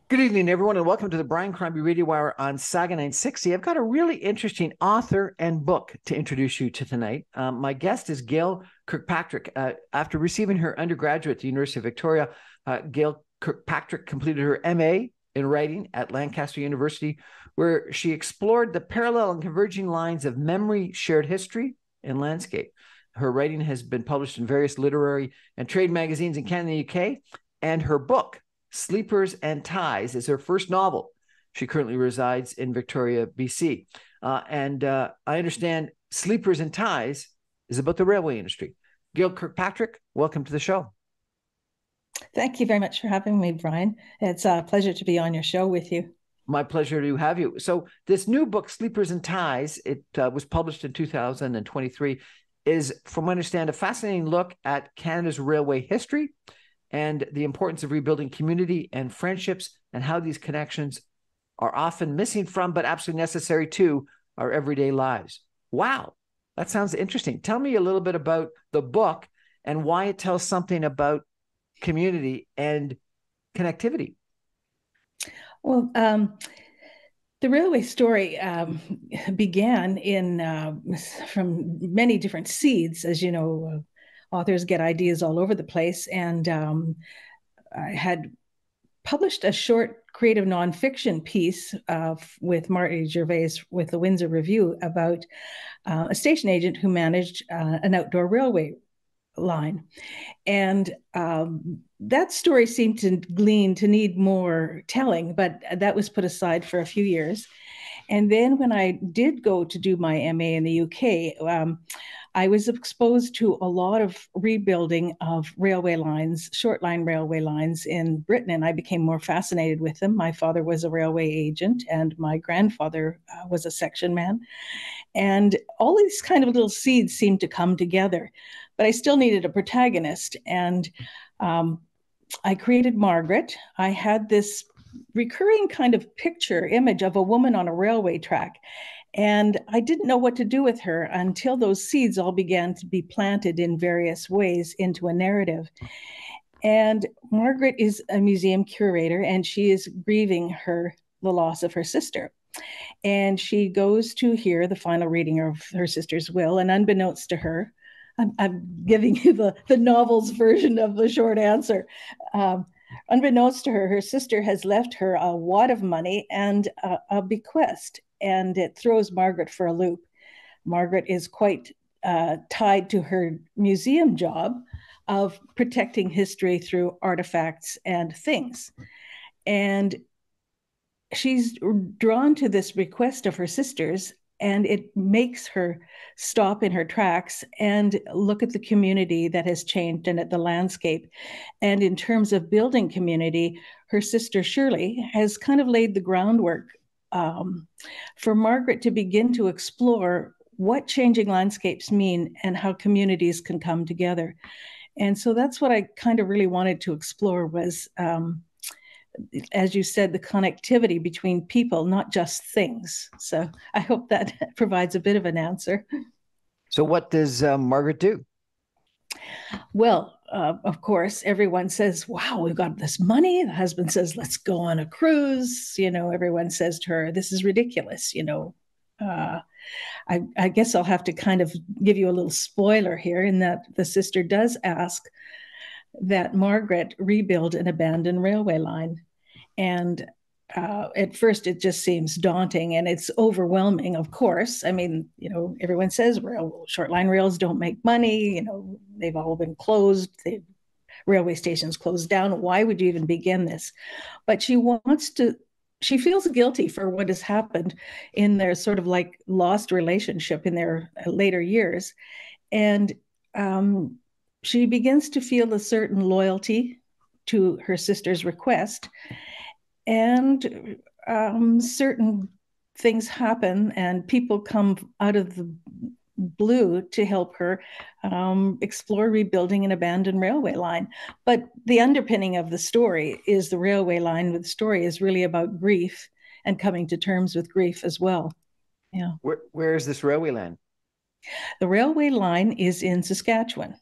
Good evening, everyone, and welcome to the Brian Crombie Radio Hour on Saga 960. I've got a really interesting author and book to introduce you to tonight. My guest is Gail Kirkpatrick. After receiving her undergraduate at the University of Victoria, Gail Kirkpatrick completed her MA in writing at Lancaster University, where she explored the parallel and converging lines of memory, shared history, and landscape. Her writing has been published in various literary and trade magazines in Canada and the UK, and her book, Sleepers and Ties, is her first novel. She currently resides in Victoria, BC. I understand Sleepers and Ties is about the railway industry. Gail Kirkpatrick, welcome to the show. Thank you very much for having me, Brian. It's a pleasure to be on your show with you. My pleasure to have you. So this new book, Sleepers and Ties, it was published in 2023, is, from what I understand, a fascinating look at Canada's railway history and the importance of rebuilding community and friendships, and how these connections are often missing from, but absolutely necessary to, our everyday lives. Wow, that sounds interesting. Tell me a little bit about the book and why it tells something about community and connectivity. Well, the railway story began from many different seeds. As you know, authors get ideas all over the place. And I had published a short creative nonfiction piece with Marty Gervais with the Windsor Review about a station agent who managed an outdoor railway line. And that story seemed to need more telling, but that was put aside for a few years. And then when I did go to do my MA in the UK, I was exposed to a lot of rebuilding of railway lines, short line railway lines in Britain, and I became more fascinated with them. My father was a railway agent, and my grandfather was a section man. And all these kind of little seeds seemed to come together, but I still needed a protagonist. And I created Margaret. I had this recurring kind of picture image of a woman on a railway track. And I didn't know what to do with her until those seeds all began to be planted in various ways into a narrative. And Margaret is a museum curator, and she is grieving the loss of her sister. And she goes to hear the final reading of her sister's will, and unbeknownst to her, I'm giving you the novel's version of the short answer. Unbeknownst to her, her sister has left her a wad of money and a bequest, and it throws Margaret for a loop. Margaret is quite tied to her museum job of protecting history through artifacts and things. And she's drawn to this request of her sister's, and it makes her stop in her tracks and look at the community that has changed and at the landscape. And in terms of building community, her sister Shirley has kind of laid the groundwork for Margaret to begin to explore what changing landscapes mean and how communities can come together. And so that's what I kind of really wanted to explore was, as you said, the connectivity between people, not just things. So I hope that provides a bit of an answer. So what does Margaret do? Well, of course, everyone says, wow, we've got this money. The husband says, let's go on a cruise. Everyone says to her, this is ridiculous. I guess I'll have to kind of give you a little spoiler here in that the sister does ask that Margaret rebuild an abandoned railway line. And at first, it just seems daunting and it's overwhelming, of course. I mean, everyone says short line rails don't make money. They've all been closed. Railway stations closed down. Why would you even begin this? But she feels guilty for what has happened in their sort of like lost relationship in their later years. And she begins to feel a certain loyalty to her sister's request. And certain things happen and people come out of the blue to help her explore rebuilding an abandoned railway line. But the underpinning of the story is the railway line. The story is really about grief and coming to terms with grief as well. Yeah. Where is this railway line? The railway line is in Saskatchewan.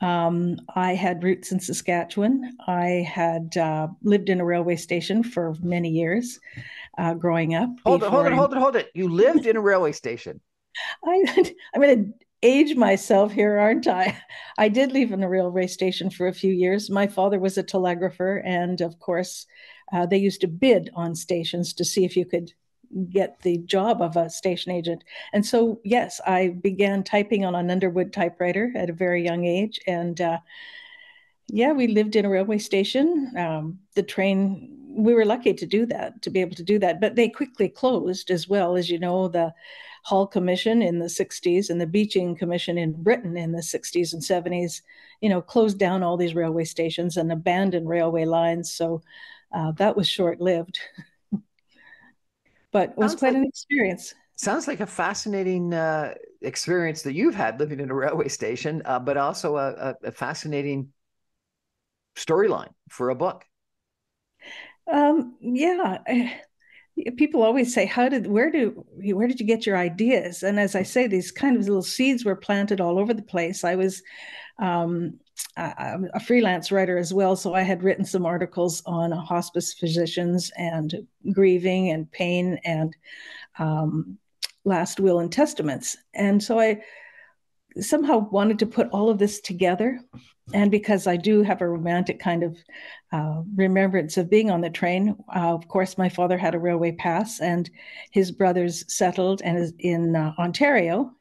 I had roots in Saskatchewan. I had lived in a railway station for many years growing up. Hold it. You lived in a railway station. I'm going to age myself here, aren't I? I did live in a railway station for a few years. My father was a telegrapher, and of course, they used to bid on stations to see if you could get the job of a station agent. And so, yes, I began typing on an Underwood typewriter at a very young age. And yeah, we lived in a railway station. The train, we were lucky to do that, to be able to do that. But they quickly closed as well. As you know, the Hall Commission in the 60s and the Beeching Commission in Britain in the 60s and 70s, closed down all these railway stations and abandoned railway lines. So that was short lived, but it was quite an experience. Sounds like a fascinating experience that you've had living in a railway station, but also a fascinating storyline for a book. Yeah. People always say, where did you get your ideas? And as I say, these kind of little seeds were planted all over the place. I was a freelance writer as well, so I had written some articles on hospice physicians and grieving and pain and last will and testaments. And so I somehow wanted to put all of this together. And because I do have a romantic kind of remembrance of being on the train, of course, my father had a railway pass, and his brothers settled in Ontario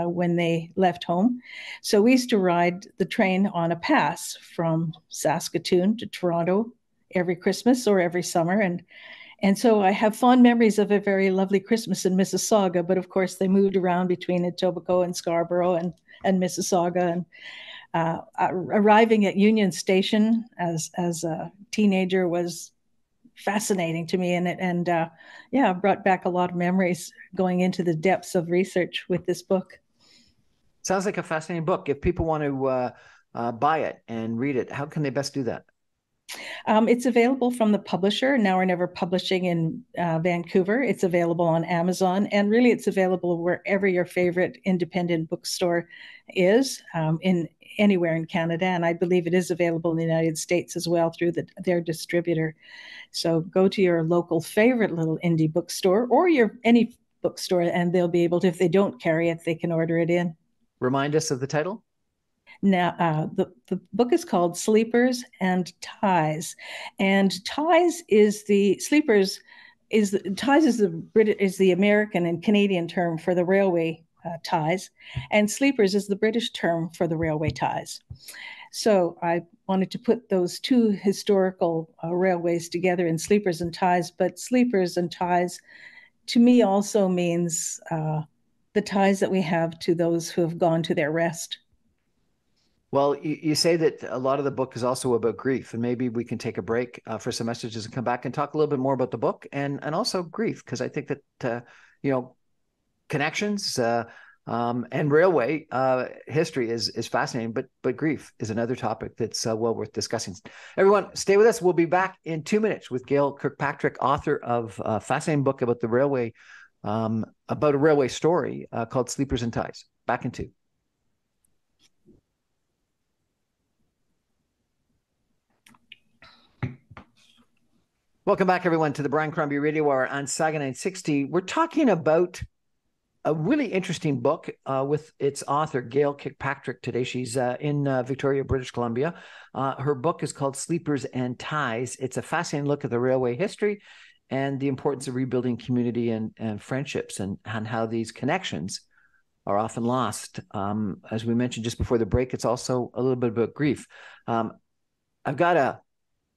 when they left home. So we used to ride the train on a pass from Saskatoon to Toronto every Christmas or every summer. And so I have fond memories of a very lovely Christmas in Mississauga, but of course they moved around between Etobicoke and Scarborough and Mississauga. And arriving at Union Station as a teenager was fascinating to me, and yeah, brought back a lot of memories going into the depths of research with this book. Sounds like a fascinating book. If people want to buy it and read it, how can they best do that? It's available from the publisher, Now or Never Publishing in Vancouver. It's available on Amazon, and really it's available wherever your favorite independent bookstore is in anywhere in Canada. And I believe it is available in the United States as well through their distributor. So go to your local favorite little indie bookstore or any bookstore, and they'll be able to, if they don't carry it, they can order it in. Remind us of the title. Now, the book is called Sleepers and Ties, and ties is the sleepers is ties is the American and Canadian term for the railway ties, and sleepers is the British term for the railway ties. So I wanted to put those two historical railways together in Sleepers and Ties, but Sleepers and Ties to me also means the ties that we have to those who have gone to their rest. Well, you say that a lot of the book is also about grief, and maybe we can take a break for some messages and come back and talk a little bit more about the book and also grief, because I think that connections and railway history is fascinating, but grief is another topic that's well worth discussing. Everyone, stay with us. We'll be back in 2 minutes with Gail Kirkpatrick, author of a fascinating book about the railway, about a railway story called Sleepers and Ties. Back in 2. Welcome back, everyone, to the Brian Crombie Radio Hour on Saga 960. We're talking about a really interesting book with its author, Gail Kirkpatrick, today. She's in Victoria, British Columbia. Her book is called Sleepers and Ties. It's a fascinating look at the railway history and the importance of rebuilding community and friendships and how these connections are often lost. As we mentioned just before the break, it's also a little bit about grief. I've got a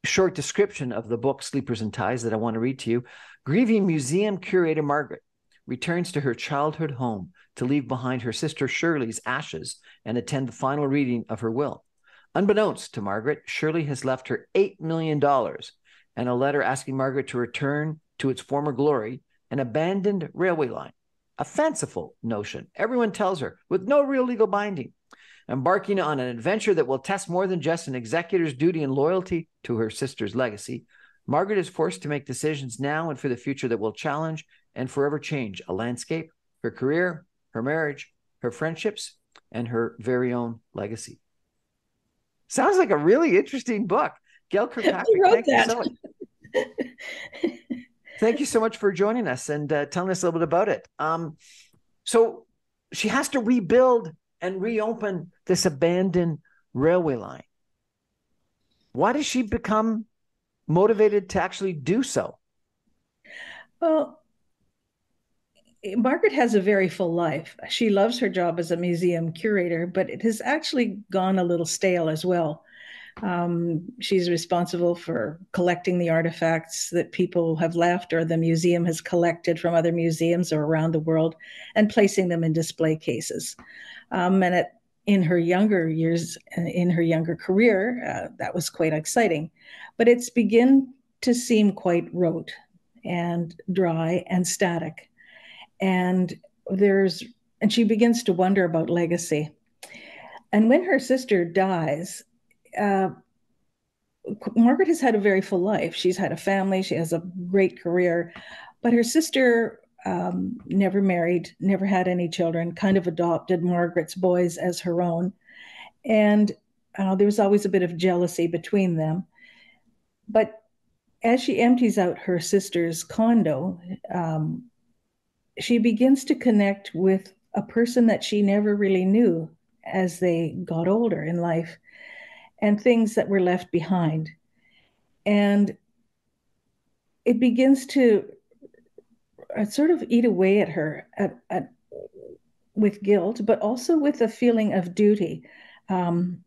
short description of the book Sleepers and Ties that I want to read to you. Grieving museum curator Margaret returns to her childhood home to leave behind her sister Shirley's ashes and attend the final reading of her will. Unbeknownst to Margaret, Shirley has left her $8 million and a letter asking Margaret to return to its former glory, an abandoned railway line. A fanciful notion, everyone tells her, with no real legal binding. Embarking on an adventure that will test more than just an executor's duty and loyalty to her sister's legacy, Margaret is forced to make decisions now and for the future that will challenge and forever change a landscape, her career, her marriage, her friendships, and her very own legacy. Sounds like a really interesting book. Gail Who Kirkpatrick, wrote thank you that? so much. Thank you so much for joining us and telling us a little bit about it. So she has to rebuild and reopen this abandoned railway line. Why does she become motivated to actually do so? Well, Margaret has a very full life. She loves her job as a museum curator, but it has actually gone a little stale as well. She's responsible for collecting the artifacts that people have left or the museum has collected from other museums or around the world and placing them in display cases. And in her younger years, in her younger career, that was quite exciting. But it's begun to seem quite rote and dry and static. And and she begins to wonder about legacy. And when her sister dies, uh, Margaret has had a very full life. She's had a family, she has a great career, but her sister never married, never had any children, kind of adopted Margaret's boys as her own. And there was always a bit of jealousy between them. But as she empties out her sister's condo, she begins to connect with a person that she never really knew as they got older in life and things that were left behind. And it begins to sort of eat away at her with guilt, but also with a feeling of duty. Um,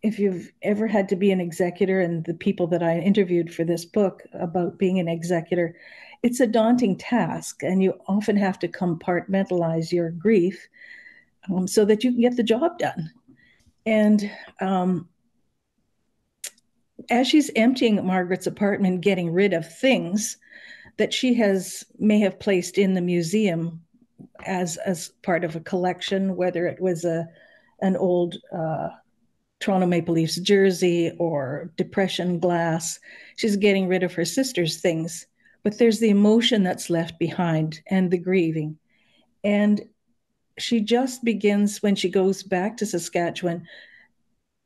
if you've ever had to be an executor, and the people that I interviewed for this book about being an executor, it's a daunting task, and you often have to compartmentalize your grief so that you can get the job done. And as she's emptying Margaret's apartment, getting rid of things that she may have placed in the museum as part of a collection, whether it was an old Toronto Maple Leafs jersey or Depression glass. She's getting rid of her sister's things, but there's the emotion that's left behind and the grieving. And she just begins, when she goes back to Saskatchewan,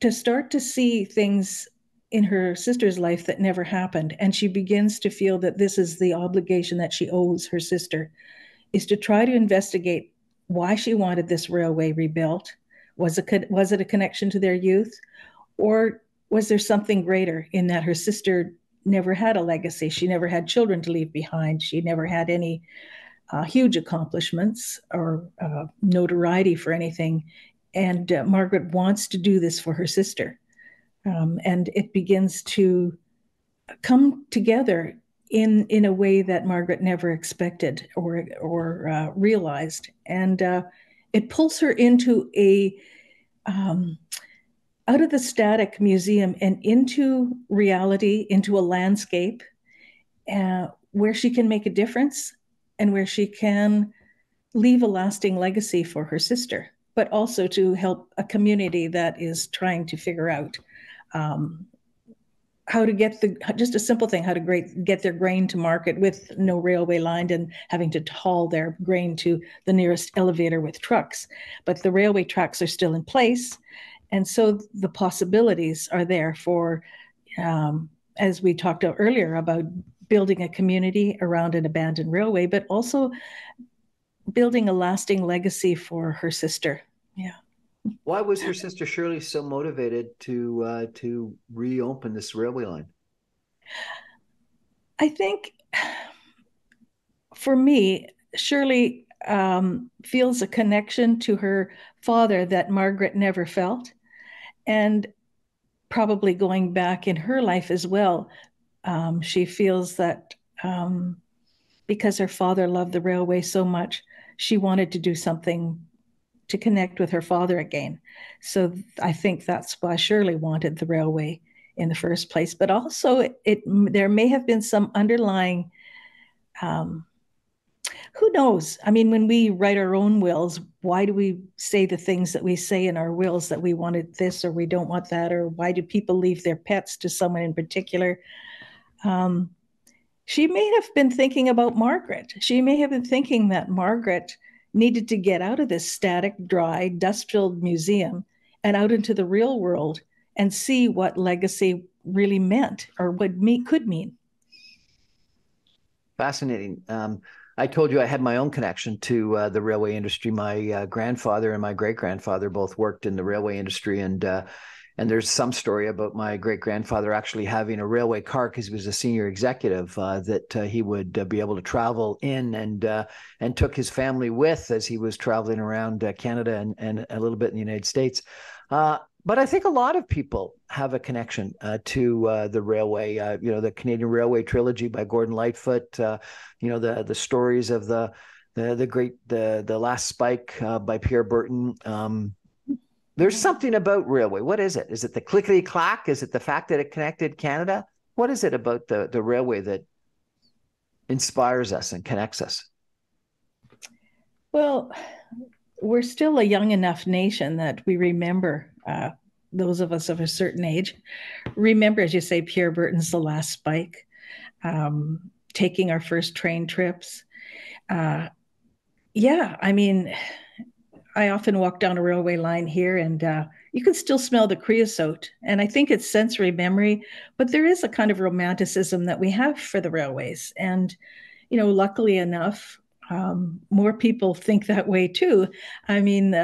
to start to see things in her sister's life that never happened. And she begins to feel that this is the obligation that she owes her sister, is to try to investigate why she wanted this railway rebuilt. Was it a connection to their youth? Or was there something greater in that her sister never had a legacy? She never had children to leave behind. She never had any huge accomplishments or notoriety for anything. And Margaret wants to do this for her sister. And it begins to come together in a way that Margaret never expected or realized. And it pulls her into out of the static museum and into reality, into a landscape where she can make a difference and where she can leave a lasting legacy for her sister, but also to help a community that is trying to figure out how to get just a simple thing, how to get their grain to market with no railway line and having to haul their grain to the nearest elevator with trucks. But the railway tracks are still in place. And so the possibilities are there for, as we talked earlier about building a community around an abandoned railway, but also building a lasting legacy for her sister. Yeah. Why was her sister Shirley so motivated to reopen this railway line? I think for me, Shirley feels a connection to her father that Margaret never felt. And probably going back in her life as well, she feels that because her father loved the railway so much, she wanted to do something to connect with her father again. So I think that's why Shirley wanted the railway in the first place. But also, there may have been some underlying, who knows? I mean, when we write our own wills, why do we say the things that we say in our wills, that we wanted this or we don't want that? Or why do people leave their pets to someone in particular? She may have been thinking about Margaret. She may have been thinking that Margaret needed to get out of this static, dry, dust-filled museum and out into the real world and see what legacy really meant or what could mean. Fascinating. I told you I had my own connection to the railway industry. My grandfather and my great-grandfather both worked in the railway industry, and there's some story about my great-grandfather actually having a railway car because he was a senior executive that he would be able to travel in and took his family with as he was traveling around Canada and a little bit in the United States. But I think a lot of people have a connection to the railway. The Canadian Railway trilogy by Gordon Lightfoot. The stories of the Last Spike by Pierre Burton. There's something about railway. What is it? Is it the clickety clack? Is it the fact that it connected Canada? What is it about the railway that inspires us and connects us? Well, we're still a young enough nation that we remember, those of us of a certain age, remember, as you say, Pierre Burton's The Last Spike, taking our first train trips. Yeah, I mean, I often walk down a railway line here and you can still smell the creosote. And I think it's sensory memory, but there is a kind of romanticism that we have for the railways. And, luckily enough, more people think that way too. I mean,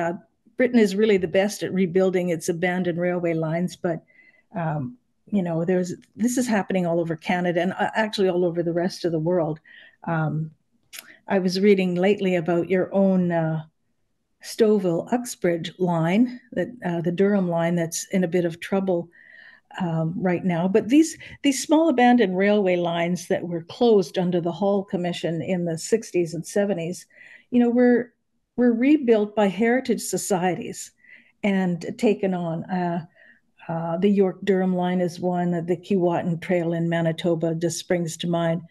Britain is really the best at rebuilding its abandoned railway lines, but this is happening all over Canada and actually all over the rest of the world. I was reading lately about your own Stouffville Uxbridge line, that the Durham line that's in a bit of trouble right now. But these small abandoned railway lines that were closed under the Hall Commission in the 60s and 70s, were rebuilt by heritage societies and taken on. The York Durham line is one. The Keewatin Trail in Manitoba just springs to mind.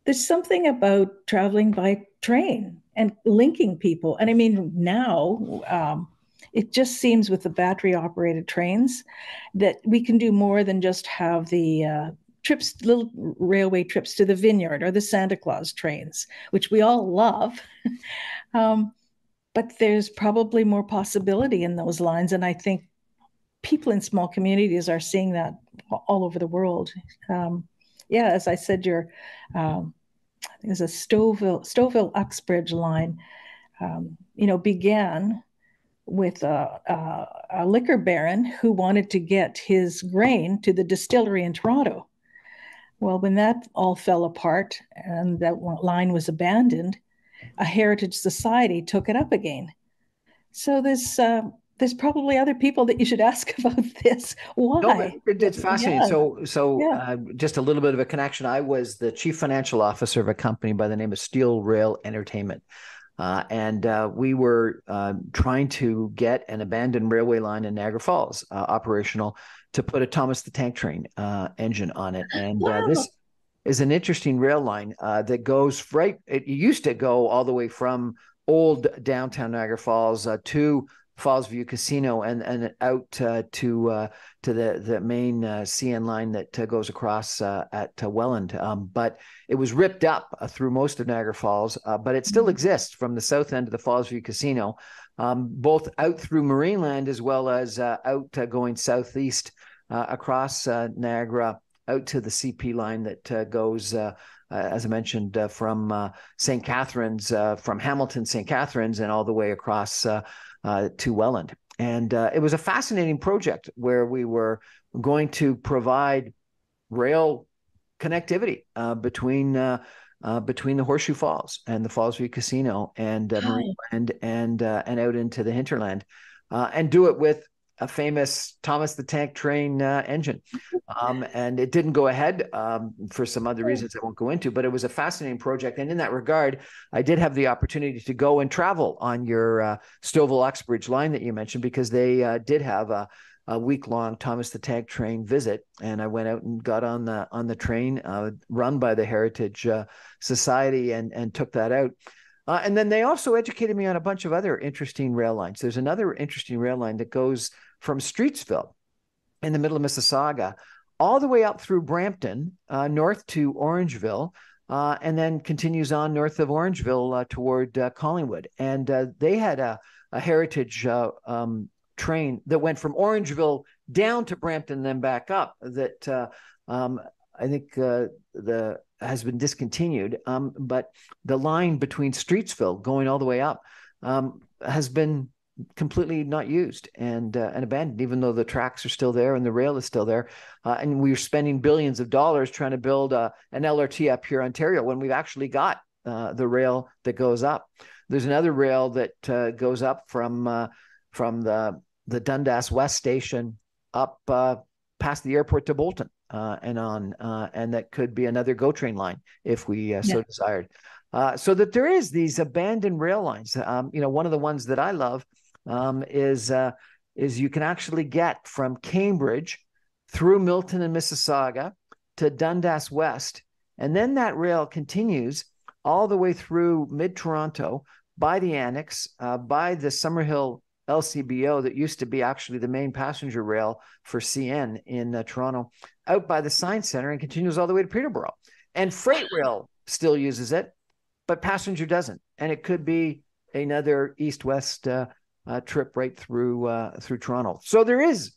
There's something about traveling by train and linking people. And I mean, now it just seems with the battery operated trains that we can do more than just have the little railway trips to the Vineyard or the Santa Claus trains, which we all love. But there's probably more possibility in those lines. And I think people in small communities are seeing that all over the world. As I said, there's a Stouffville Uxbridge line, began with a liquor baron who wanted to get his grain to the distillery in Toronto. Well, when that all fell apart and that line was abandoned, a heritage society took it up again. So there's probably other people that you should ask about this. Why? No, it's fascinating. Yeah. Just a little bit of a connection. I was the chief financial officer of a company by the name of Steel Rail Entertainment. And we were trying to get an abandoned railway line in Niagara Falls operational to put a Thomas the Tank Train engine on it. And this is an interesting rail line that goes it used to go all the way from old downtown Niagara Falls to Fallsview Casino and out to the main CN line that goes across at Welland. But it was ripped up through most of Niagara Falls, but it still exists from the south end of the Fallsview Casino, both out through Marineland as well as out going southeast across Niagara out to the CP line that goes as I mentioned, from St. Catharines, from Hamilton, St. Catharines, and all the way across to Welland. And it was a fascinating project where we were going to provide rail connectivity between the Horseshoe Falls and the Fallsview Casino and Marineland and out into the hinterland, and do it with a famous Thomas the Tank Train engine. And it didn't go ahead for some other reasons I won't go into, but it was a fascinating project. And in that regard, I did have the opportunity to go and travel on your Stouffville Uxbridge line that you mentioned, because they did have a week-long Thomas the Tank Train visit. And I went out and got on the train run by the Heritage Society and took that out. And then they also educated me on a bunch of other interesting rail lines. There's another interesting rail line that goes from Streetsville in the middle of Mississauga all the way up through Brampton, north to Orangeville, and then continues on north of Orangeville toward Collingwood. And they had a heritage train that went from Orangeville down to Brampton, then back up, that I think has been discontinued. But the line between Streetsville going all the way up has been completely not used and abandoned, even though the tracks are still there and the rail is still there. And we're spending billions of dollars trying to build an LRT up here in Ontario when we've actually got the rail that goes up. There's another rail that goes up from the Dundas West station up past the airport to Bolton and on, and that could be another GO train line if we so desired. So that there is these abandoned rail lines. One of the ones that I love is you can actually get from Cambridge through Milton and Mississauga to Dundas West, and then that rail continues all the way through mid-Toronto by the Annex, by the Summerhill LCBO that used to be actually the main passenger rail for CN in Toronto, out by the Science Centre, and continues all the way to Peterborough. And freight rail still uses it, but passenger doesn't. And it could be another east-west trip right through Toronto. So there is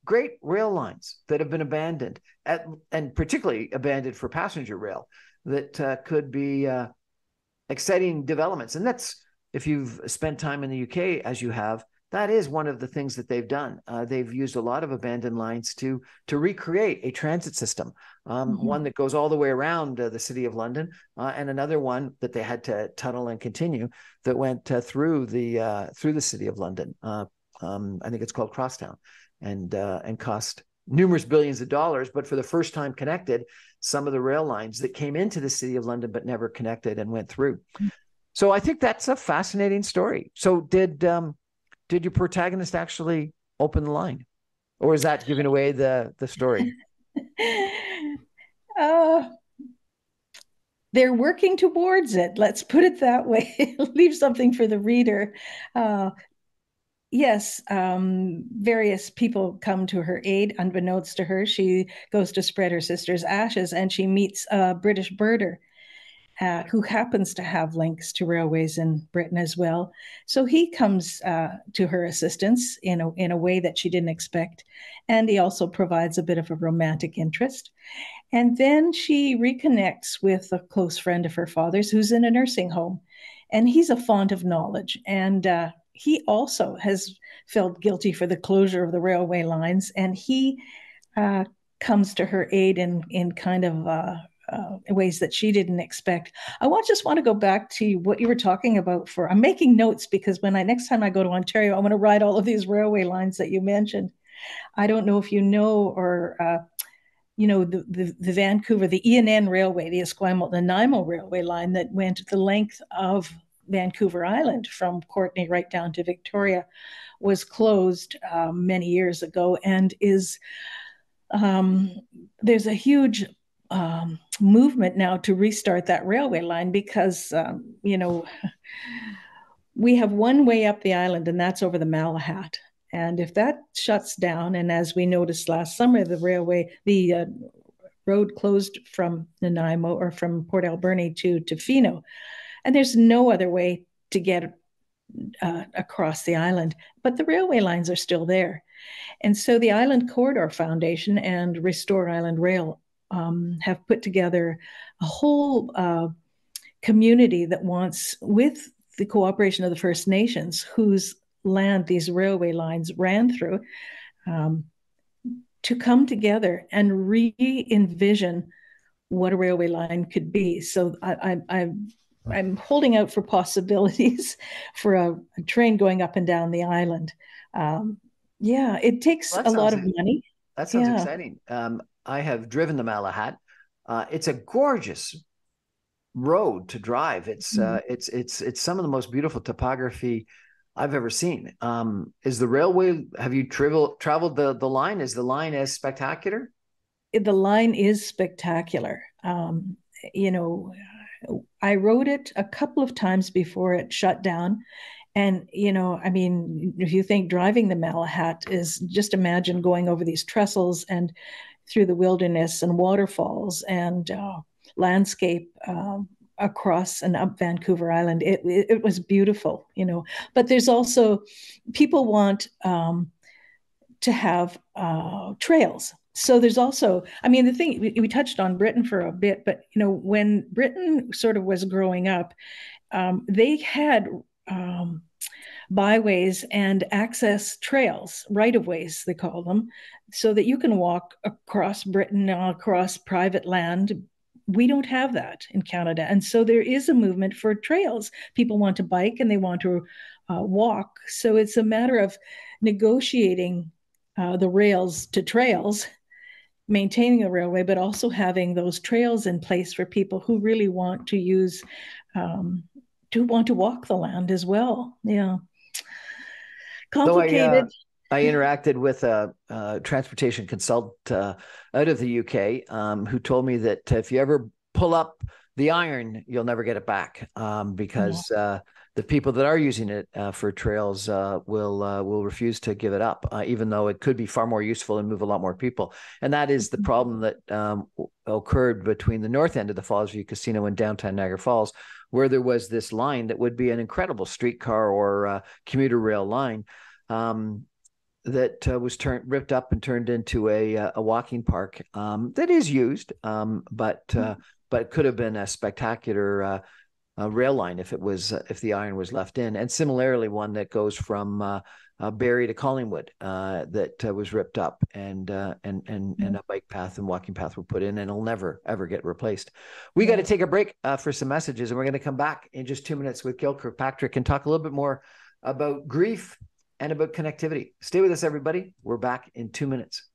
great rail lines that have been abandoned, and particularly abandoned for passenger rail, that could be exciting developments. And that's, if you've spent time in the UK, as you have, that is one of the things that they've done. They've used a lot of abandoned lines to recreate a transit system, one that goes all the way around the city of London, and another one that they had to tunnel and continue that went through the city of London. I think it's called Crosstown, and cost numerous billions of dollars, but for the first time connected some of the rail lines that came into the city of London but never connected and went through. So I think that's a fascinating story. So did your protagonist actually open the line, or is that giving away the story? They're working towards it. Let's put it that way. Leave something for the reader. Yes, various people come to her aid. Unbeknownst to her, she goes to spread her sister's ashes, and she meets a British birder who happens to have links to railways in Britain as well. So he comes to her assistance in a way that she didn't expect, and he also provides a bit of a romantic interest. And then she reconnects with a close friend of her father's who's in a nursing home, and he's a font of knowledge. And he also has felt guilty for the closure of the railway lines, and he comes to her aid in kind of ways that she didn't expect. I just want to go back to what you were talking about. I'm making notes because next time I go to Ontario, I want to ride all of these railway lines that you mentioned. I don't know if you know or the Vancouver, the ENN Railway, the Esquimalt-Nanaimo Railway line that went the length of Vancouver Island from Courtenay right down to Victoria, was closed many years ago, and is there's a huge movement now to restart that railway line because we have one way up the island, and that's over the Malahat. And if that shuts down, and as we noticed last summer, the road closed from Nanaimo or from Port Alberni to Tofino, and there's no other way to get across the island, but the railway lines are still there. And so the Island Corridor Foundation and Restore Island Rail have put together a whole community that wants, with the cooperation of the First Nations, whose land these railway lines ran through, to come together and re-envision what a railway line could be. So I'm holding out for possibilities for a train going up and down the island. It takes a lot of money. That sounds exciting. I have driven the Malahat. It's a gorgeous road to drive. It's some of the most beautiful topography I've ever seen. Is the railway? Have you traveled the line? Is the line as spectacular? The line is spectacular. I rode it a couple of times before it shut down. And, if you think driving the Malahat is, just imagine going over these trestles and through the wilderness and waterfalls and landscape across and up Vancouver Island. It was beautiful, you know. But there's also, people want to have trails. So there's also, I mean, the thing, we touched on Britain for a bit, but, you know, when Britain sort of was growing up, they had byways and access trails, right-of-ways, they call them, so that you can walk across Britain, across private land. We don't have that in Canada. And so there is a movement for trails. People want to bike and they want to walk. So it's a matter of negotiating the rails to trails, maintaining the railway, but also having those trails in place for people who really want to use, to want to walk the land as well. Yeah. Complicated. So I interacted with a transportation consultant out of the UK who told me that if you ever pull up the iron, you'll never get it back because the people that are using it for trails will refuse to give it up, even though it could be far more useful and move a lot more people. And that is the problem that occurred between the north end of the Falls View Casino and downtown Niagara Falls, where there was this line that would be an incredible streetcar or commuter rail line that was ripped up and turned into a walking park that is used, but could have been a spectacular rail line if the iron was left in. And similarly, one that goes from Barrie to Collingwood that was ripped up, and a bike path and walking path were put in, and it'll never ever get replaced. We got to take a break for some messages, and we're going to come back in just 2 minutes with Gail Kirkpatrick and talk a little bit more about grief and about connectivity. Stay with us, everybody. We're back in 2 minutes.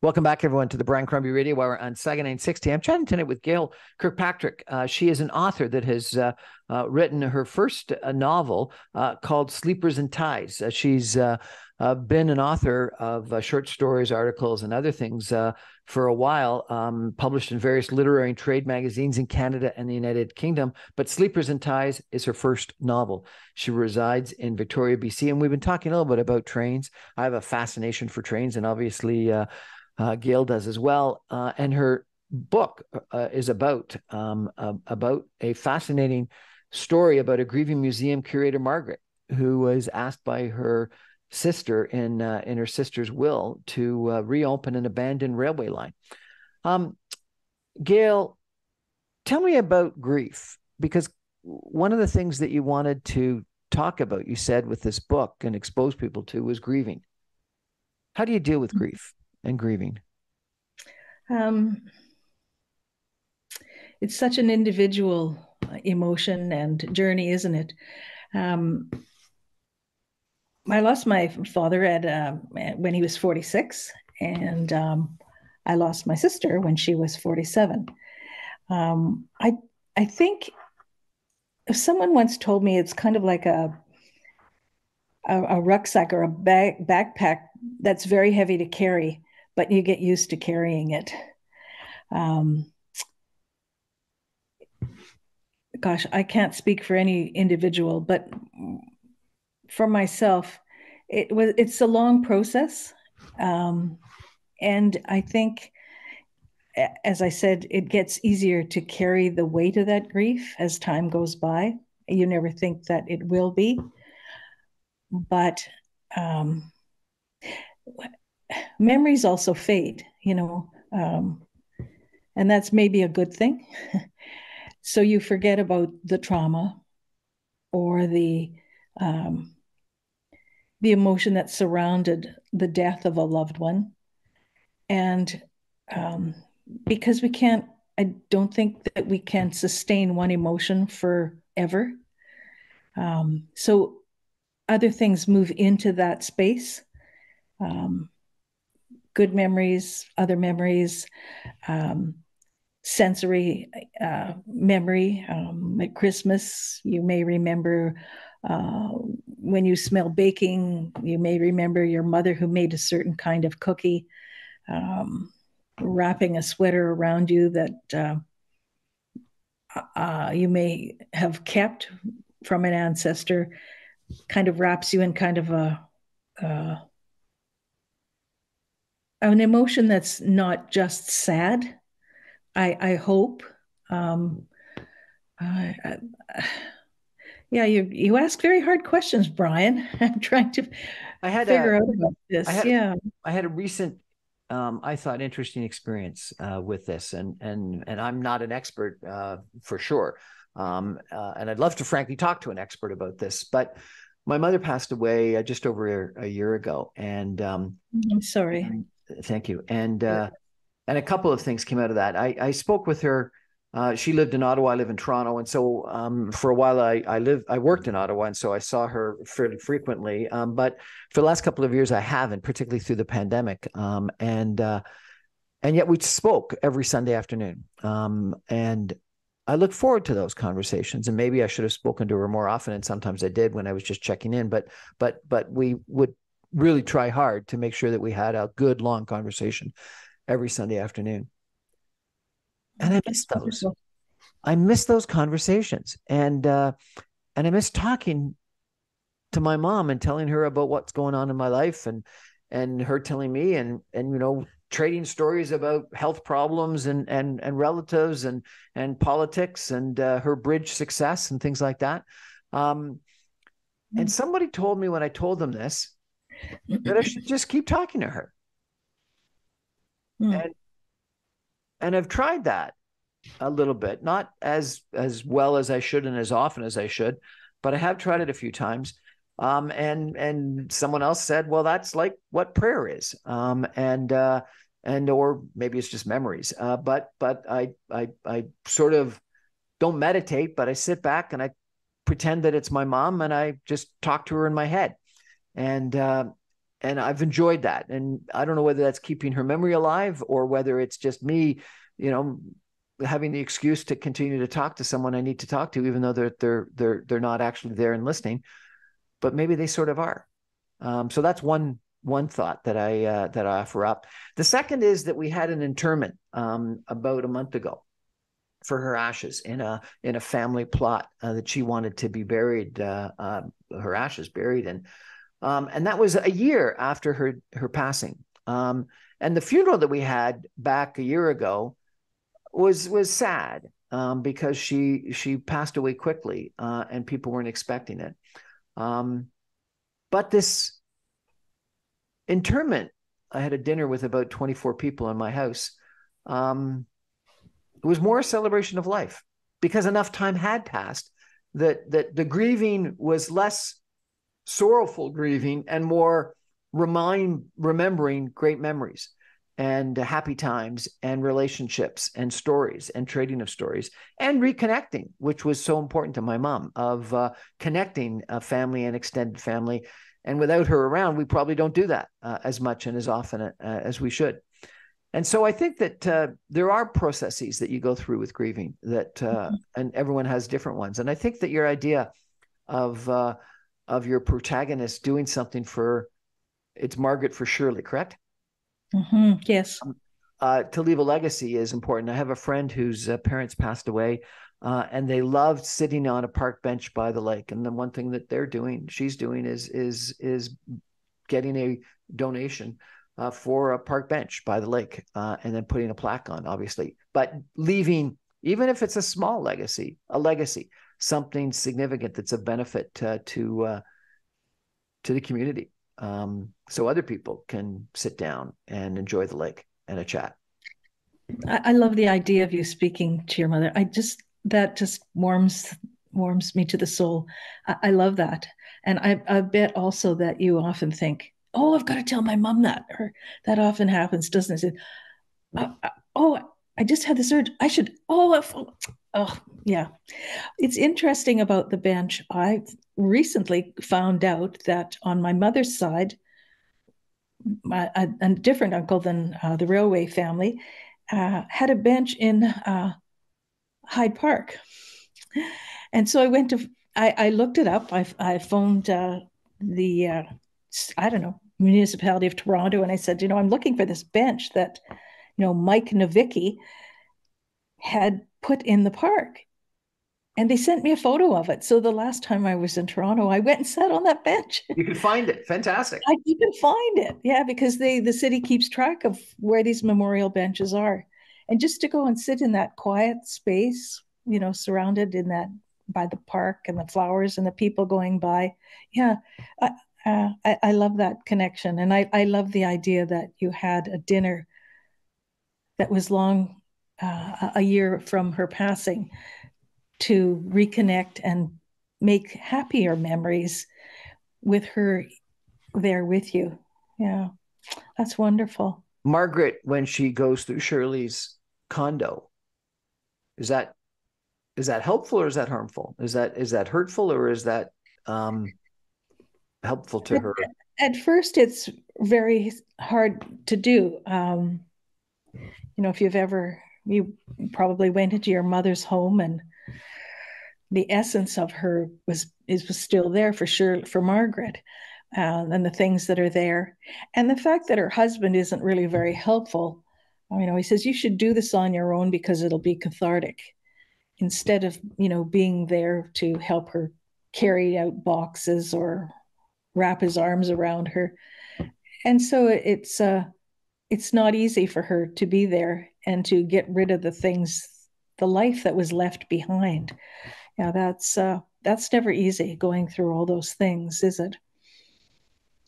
Welcome back, everyone, to the Brian Crombie Radio Hour on Saga 960. I'm chatting tonight with Gail Kirkpatrick. She is an author that has written her first novel called Sleepers and Ties. She's been an author of short stories, articles, and other things for a while, published in various literary and trade magazines in Canada and the United Kingdom. But Sleepers and Ties is her first novel. She resides in Victoria, BC, and we've been talking a little bit about trains. I have a fascination for trains, and obviously Gail does as well. And her book is about a fascinating story about a grieving museum curator, Margaret, who was asked by her sister in her sister's will to reopen an abandoned railway line. Gail, tell me about grief, because one of the things that you wanted to talk about, you said, with this book and expose people to, was grieving. How do you deal with grief and grieving? It's such an individual emotion and journey, isn't it? I lost my father when he was 46, and I lost my sister when she was 47. I think if someone once told me it's kind of like a rucksack or a backpack that's very heavy to carry, but you get used to carrying it. Gosh, I can't speak for any individual, but for myself, it's a long process. And I think, as I said, it gets easier to carry the weight of that grief as time goes by. You never think that it will be. But memories also fade, you know, and that's maybe a good thing. So you forget about the trauma or the emotion that surrounded the death of a loved one. And because I don't think that we can sustain one emotion forever. So other things move into that space. Good memories, other memories, sensory memory. At Christmas, you may remember when you smell baking. You may remember your mother who made a certain kind of cookie, wrapping a sweater around you that you may have kept from an ancestor, kind of wraps you in kind of a an emotion that's not just sad. I hope. Um, I, I, yeah, you ask very hard questions, Brian. I'm trying to I had figure a out about I this. had Yeah. I had a recent I thought interesting experience with this, and I'm not an expert for sure, and I'd love to frankly talk to an expert about this. But my mother passed away just over a year ago, and I'm sorry. thank you. And a couple of things came out of that. I spoke with her. She lived in Ottawa. I live in Toronto, and so for a while I worked in Ottawa, and so I saw her fairly frequently. But for the last couple of years, I haven't, particularly through the pandemic. And yet we spoke every Sunday afternoon. And I look forward to those conversations. And maybe I should have spoken to her more often, and sometimes I did when I was just checking in. But we would really try hard to make sure that we had a good long conversation every Sunday afternoon. And I miss That's those. wonderful. I miss those conversations, and I miss talking to my mom and telling her about what's going on in my life, and her telling me, and trading stories about health problems and relatives and politics and her bridge success and things like that. Um, and somebody told me when I told them this that I should just keep talking to her, Mm. and I've tried that a little bit, not as well as I should and as often as I should, but I have tried it a few times. And someone else said, well, that's like what prayer is. And or maybe it's just memories. But I sort of don't meditate, but I sit back and I pretend that it's my mom and I just talk to her in my head. And I've enjoyed that. And I don't know whether that's keeping her memory alive or whether it's just me, you know, having the excuse to continue to talk to someone I need to talk to, even though they're not actually there and listening, but maybe they sort of are. So that's one thought that I offer up. The second is that we had an interment about a month ago for her ashes in a family plot that she wanted to be buried, her ashes buried in, and that was a year after her passing. And the funeral that we had back a year ago was sad because she passed away quickly and people weren't expecting it. But this interment, I had a dinner with about 24 people in my house. It was more a celebration of life because enough time had passed that the grieving was less sorrowful grieving and more remembering great memories and happy times and relationships and stories and trading of stories and reconnecting, which was so important to my mom, of connecting a family and extended family. And without her around, we probably don't do that as much and as often as we should. And so I think that there are processes that you go through with grieving that, and everyone has different ones. And I think that your idea of your protagonist doing something for, it's Margaret for Shirley, correct? Mm-hmm. Yes. To leave a legacy is important. I have a friend whose parents passed away, and they loved sitting on a park bench by the lake. And the one thing that she's doing is getting a donation for a park bench by the lake, and then putting a plaque on, obviously, but leaving, even if it's a small legacy, something significant that's of benefit to the community, so other people can sit down and enjoy the lake and a chat. I love the idea of you speaking to your mother. That just warms me to the soul. I love that. And I bet also that you often think, oh, I've got to tell my mom that. Or that often happens, doesn't it? Oh, I just had this urge. I should, oh, yeah. It's interesting about the bench. I recently found out that on my mother's side, a different uncle than the railway family had a bench in Hyde Park. And so I looked it up. I phoned the, I don't know, municipality of Toronto, and I said, I'm looking for this bench that, Mike Nowicki had put in the park. And they sent me a photo of it. So the last time I was in Toronto, I went and sat on that bench. You can find it. Fantastic. You can find it. Yeah, because the city keeps track of where these memorial benches are. And just to go and sit in that quiet space, surrounded in that by the park and the flowers and the people going by. Yeah, I love that connection. And I love the idea that you had a dinner that was long, a year from her passing, to reconnect and make happier memories with her there with you. Yeah, that's wonderful. Margaret, when she goes through Shirley's condo, is that helpful or is that harmful? Is that hurtful or is that helpful to her? At first, it's very hard to do. If you probably went into your mother's home, and the essence of her was still there for sure for Margaret, and the things that are there, and the fact that her husband isn't really very helpful. He says you should do this on your own because it'll be cathartic, instead of being there to help her carry out boxes or wrap his arms around her. And so it's not easy for her to be there and to get rid of the life that was left behind. Yeah, that's never easy, going through all those things, is it?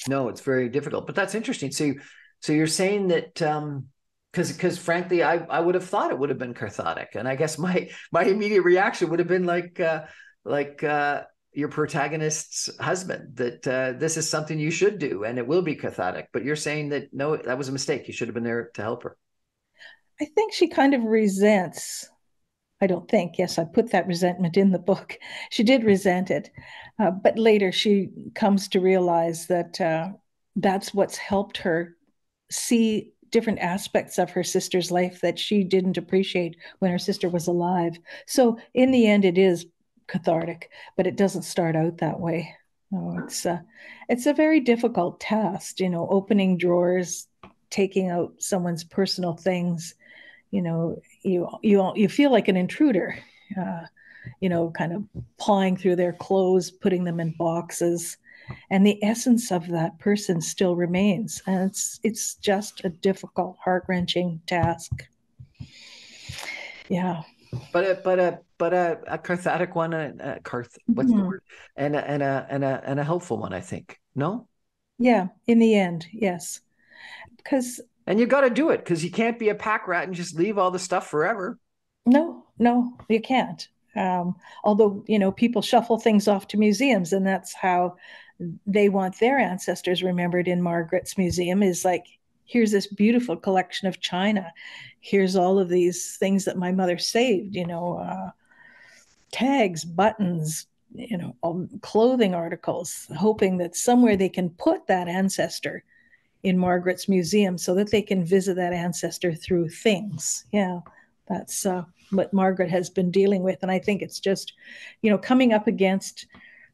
No, it's very difficult, but that's interesting. So you're saying that because frankly, I would have thought it would have been cathartic, and I guess my immediate reaction would have been like your protagonist's husband, that this is something you should do and it will be cathartic. But you're saying that no, that was a mistake. You should have been there to help her. I think she kind of resents. I don't think. Yes, I put that resentment in the book. She did resent it. But later she comes to realize that that's what's helped her see different aspects of her sister's life that she didn't appreciate when her sister was alive. So in the end, it is cathartic, but it doesn't start out that way. Oh, it's a very difficult task, opening drawers, taking out someone's personal things. You feel like an intruder, kind of pawing through their clothes, putting them in boxes, and the essence of that person still remains. And it's just a difficult, heart-wrenching task. Yeah. But a cathartic one, what's the word? And a helpful one, I think. No? Yeah, in the end, yes. Because And you got to do it, because you can't be a pack rat and just leave all the stuff forever. no, you can't. Although, people shuffle things off to museums, and that's how they want their ancestors remembered in Margaret's museum, is like, here's this beautiful collection of china. Here's all of these things that my mother saved, tags, buttons, clothing articles, hoping that somewhere they can put that ancestor in Margaret's museum so that they can visit that ancestor through things. Yeah, that's what Margaret has been dealing with. And I think it's just, coming up against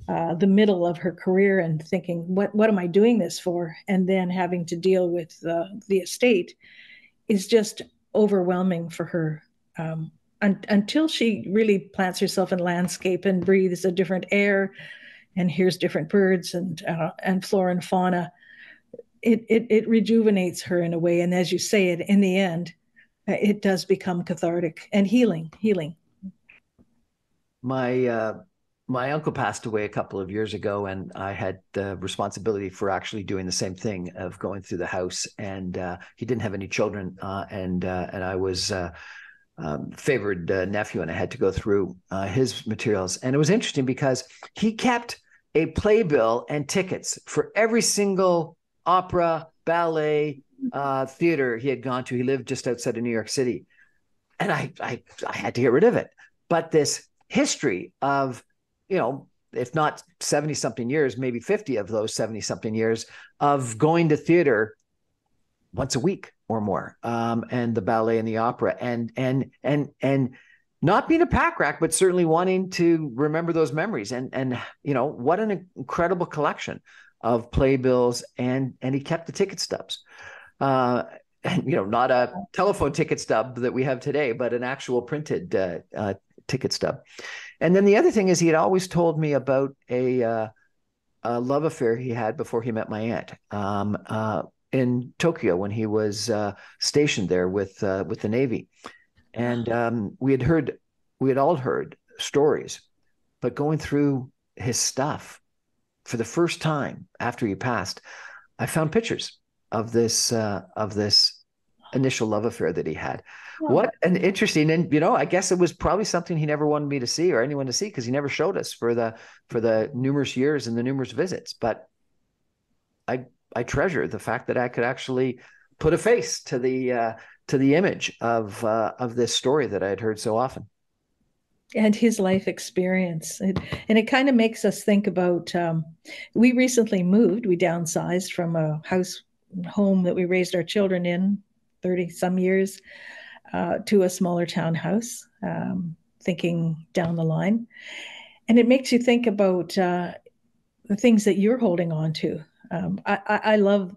the middle of her career and thinking, what am I doing this for? And then having to deal with the estate is just overwhelming for her. Until she really plants herself in landscape and breathes a different air and hears different birds and flora and fauna, it rejuvenates her in a way. And as you say, it in the end, it does become cathartic and healing. My uncle passed away a couple of years ago, and I had the responsibility for actually doing the same thing of going through the house. And he didn't have any children, and I was favored nephew, and I had to go through his materials. And it was interesting because he kept a playbill and tickets for every single opera, ballet, theater he had gone to. He lived just outside of New York City, and I had to get rid of it. But this history of, if not 70 something years, maybe 50 of those 70 something years of going to theater once a week or more, and the ballet and the opera, and not being a pack rat, but certainly wanting to remember those memories. And what an incredible collection of playbills, and he kept the ticket stubs. And not a telephone ticket stub that we have today, but an actual printed ticket stub. And then the other thing is he had always told me about a love affair he had before he met my aunt in Tokyo when he was stationed there with the Navy. And we had all heard stories, but going through his stuff for the first time after he passed, I found pictures of this initial love affair that he had. What an interesting, and I guess it was probably something he never wanted me to see or anyone to see because he never showed us for the numerous years and the numerous visits. But I treasure the fact that I could actually put a face to the image of this story that I had heard so often. And his life experience. And it kind of makes us think about, we recently moved, we downsized from a home that we raised our children in 30 some years to a smaller townhouse, thinking down the line. And it makes you think about the things that you're holding on to. I love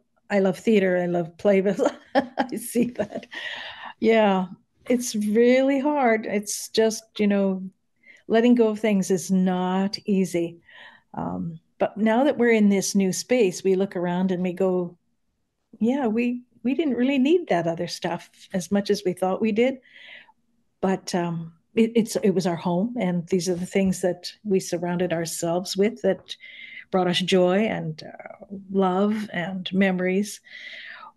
theater. I love plays. I see that. Yeah, it's really hard. It's just, letting go of things is not easy. But now that we're in this new space, we look around and we go, yeah, we didn't really need that other stuff as much as we thought we did. But it was our home, and these are the things that we surrounded ourselves with that brought us joy and love and memories.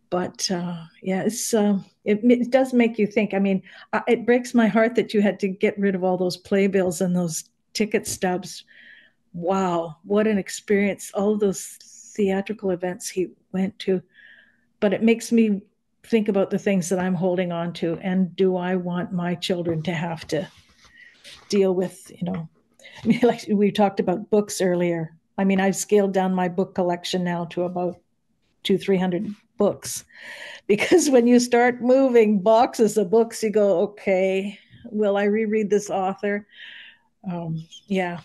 But yeah, it does make you think. I mean, it breaks my heart that you had to get rid of all those playbills and those ticket stubs. Wow, what an experience! All of those theatrical events he went to. But it makes me think about the things that I'm holding on to, and do I want my children to have to deal with, I mean, like we talked about books earlier. I mean, I've scaled down my book collection now to about 300 books, because when you start moving boxes of books, you go, okay, will I reread this author? Yeah,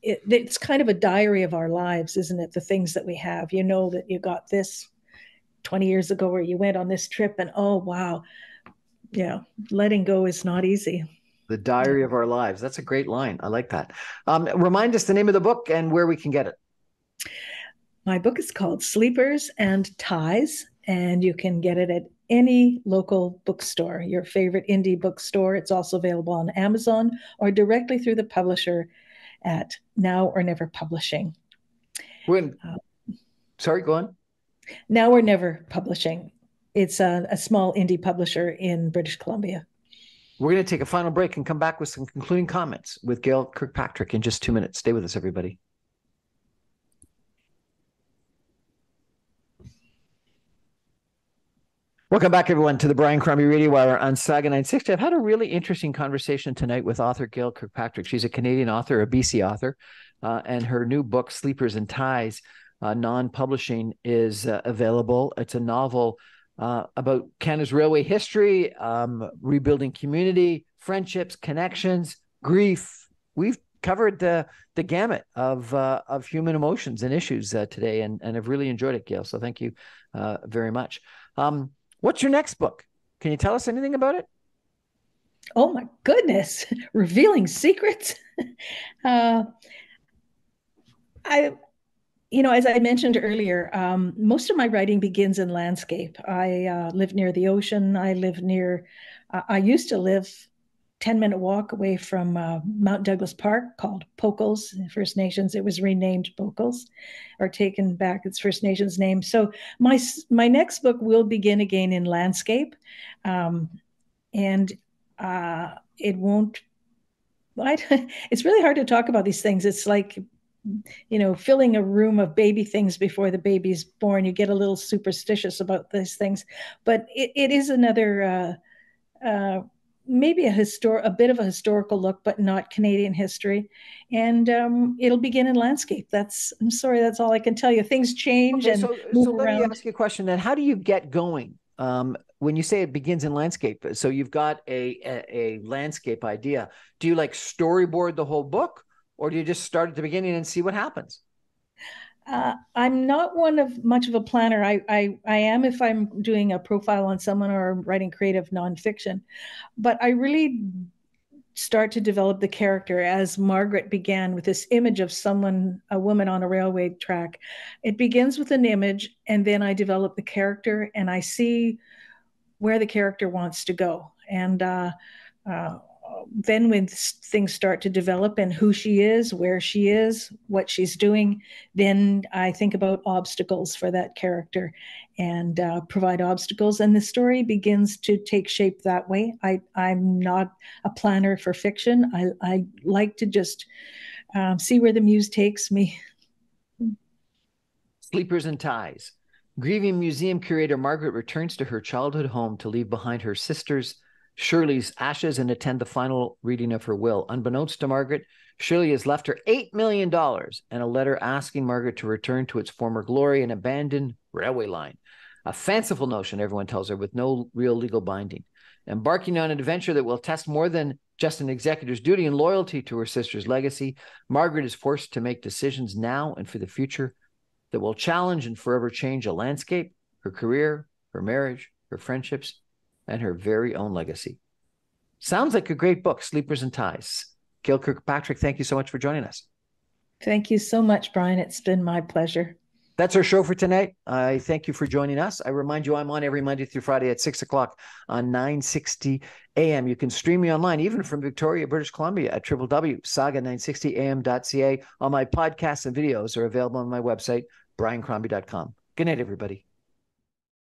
it's kind of a diary of our lives, isn't it? The things that we have, that you got this 20 years ago, or you went on this trip, and oh, wow. Yeah, letting go is not easy. The diary of our lives. That's a great line. I like that. Remind us the name of the book and where we can get it. My book is called Sleepers and Ties, and you can get it at any local bookstore, your favorite indie bookstore. It's also available on Amazon or directly through the publisher at Now or Never Publishing. Sorry, go on. Now or Never Publishing. It's a small indie publisher in British Columbia. We're going to take a final break and come back with some concluding comments with Gail Kirkpatrick in just 2 minutes. Stay with us, everybody. Welcome back, everyone, to the Brian Crombie Radio Wire on Saga 960. I've had a really interesting conversation tonight with author Gail Kirkpatrick. She's a Canadian author, a BC author, and her new book, Sleepers and Ties, non-publishing, is available. It's a novel about Canada's railway history, rebuilding community, friendships, connections, grief. We've covered the gamut of human emotions and issues today, and I've really enjoyed it, Gail. So thank you very much. What's your next book? Can you tell us anything about it? Oh my goodness, revealing secrets. As I mentioned earlier, most of my writing begins in landscape. I live near the ocean. I used to live 10-minute walk away from Mount Douglas Park, called Pocos, First Nations. It was renamed Pocos, or taken back its First Nations name. So my next book will begin again in landscape, and it won't. It's really hard to talk about these things. It's like, filling a room of baby things before the baby's born. You get a little superstitious about these things, but it is another. Maybe a bit of a historical look, but not Canadian history. And it'll begin in landscape. I'm sorry, that's all I can tell you. Things change. Okay, so let me ask you a question then. How do you get going? When you say it begins in landscape, so you've got a landscape idea. Do you like storyboard the whole book, or do you just start at the beginning and see what happens? I'm not much of a planner. I am if I'm doing a profile on someone or writing creative nonfiction, but I really start to develop the character, as Margaret began with this image of someone, a woman on a railway track. It begins with an image, and then I develop the character, and I see where the character wants to go. And then when things start to develop and who she is, where she is, what she's doing, then I think about obstacles for that character and provide obstacles. And the story begins to take shape that way. I'm not a planner for fiction. I like to just see where the muse takes me. Sleepers and Ties. Grieving museum curator Margaret returns to her childhood home to leave behind her sister's Shirley's ashes and attend the final reading of her will. Unbeknownst to Margaret, Shirley has left her $8 million and a letter asking Margaret to return to its former glory, an abandoned railway line. A fanciful notion, everyone tells her, with no real legal binding. Embarking on an adventure that will test more than just an executor's duty and loyalty to her sister's legacy, Margaret is forced to make decisions now and for the future that will challenge and forever change a landscape, her career, her marriage, her friendships, and her very own legacy. Sounds like a great book, Sleepers and Ties. Gail Kirkpatrick, thank you so much for joining us. Thank you so much, Brian. It's been my pleasure. That's our show for tonight. I thank you for joining us. I remind you I'm on every Monday through Friday at 6 o'clock on 960 AM. You can stream me online, even from Victoria, British Columbia, at www.saga960am.ca. All my podcasts and videos are available on my website, briancrombie.com. Good night, everybody.